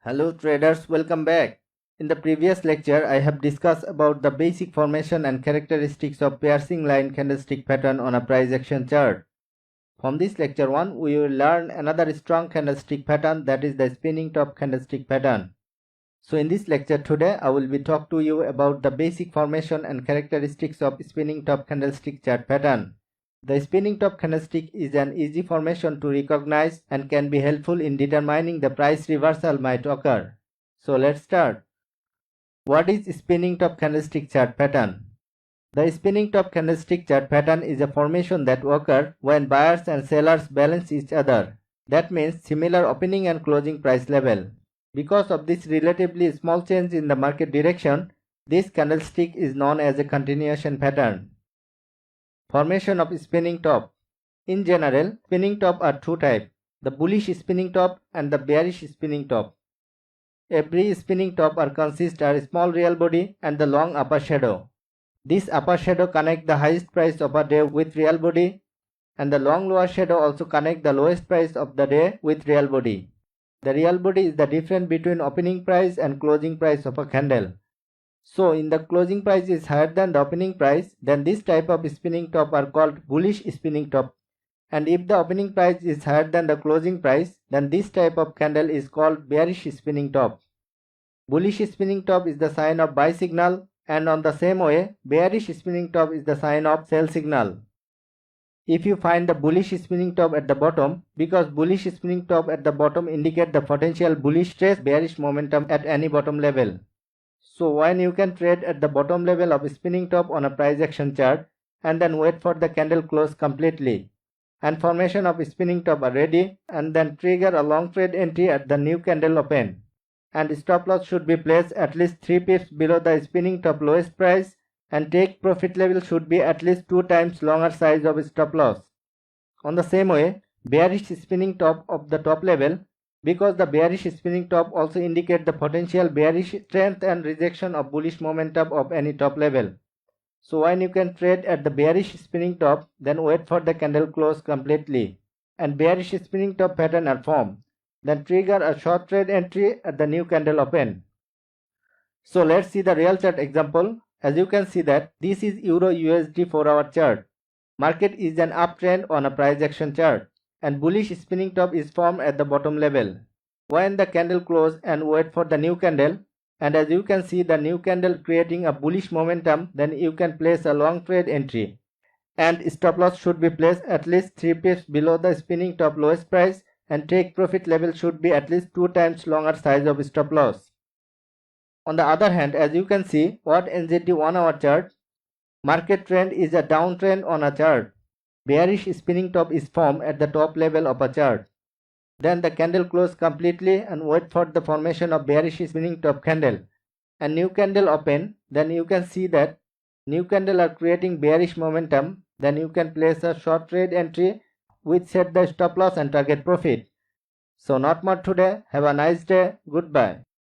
Hello traders, welcome back. In the previous lecture, I have discussed about the basic formation and characteristics of piercing line candlestick pattern on a price action chart. From this lecture 1, we will learn another strong candlestick pattern, that is the spinning top candlestick pattern. So in this lecture today, I will be talk to you about the basic formation and characteristics of spinning top candlestick chart pattern. The spinning top candlestick is an easy formation to recognize and can be helpful in determining the price reversal might occur. So let's start. What is spinning top candlestick chart pattern? The spinning top candlestick chart pattern is a formation that occurs when buyers and sellers balance each other. That means similar opening and closing price level. Because of this relatively small change in the market direction, this candlestick is known as a continuation pattern. Formation of spinning top. In general, spinning top are two types, the bullish spinning top and the bearish spinning top. Every spinning top consists of a small real body and the long upper shadow. This upper shadow connects the highest price of a day with real body, and the long lower shadow also connects the lowest price of the day with real body. The real body is the difference between opening price and closing price of a candle. So, if the closing price is higher than the opening price, then this type of spinning top are called bullish spinning top. And if the opening price is higher than the closing price, then this type of candle is called bearish spinning top. Bullish spinning top is the sign of buy signal, and on the same way, bearish spinning top is the sign of sell signal. If you find the bullish spinning top at the bottom, because bullish spinning top at the bottom indicate the potential bullish stress bearish momentum at any bottom level. So when you can trade at the bottom level of spinning top on a price action chart and then wait for the candle close completely and formation of spinning top are ready, and then trigger a long trade entry at the new candle open, and stop loss should be placed at least 3 pips below the spinning top lowest price, and take profit level should be at least 2 times longer size of stop loss. On the same way, bearish spinning top of the top level, because the bearish spinning top also indicate the potential bearish strength and rejection of bullish momentum of any top level. So when you can trade at the bearish spinning top, then wait for the candle close completely and bearish spinning top pattern are formed. Then trigger a short trade entry at the new candle open. So let's see the real chart example. As you can see that this is Euro USD 4-hour chart. Market is an uptrend on a price action chart, and bullish spinning top is formed at the bottom level. When the candle close and wait for the new candle, and as you can see the new candle creating a bullish momentum, then you can place a long trade entry. And stop loss should be placed at least 3 pips below the spinning top lowest price, and take profit level should be at least 2 times longer size of stop loss. On the other hand, as you can see, what NZD 1-hour chart, market trend is a downtrend on a chart. Bearish spinning top is formed at the top level of a chart. Then the candle close completely and wait for the formation of bearish spinning top candle. And new candle open, then you can see that new candle are creating bearish momentum. Then you can place a short trade entry which set the stop loss and target profit. So not more today. Have a nice day. Goodbye.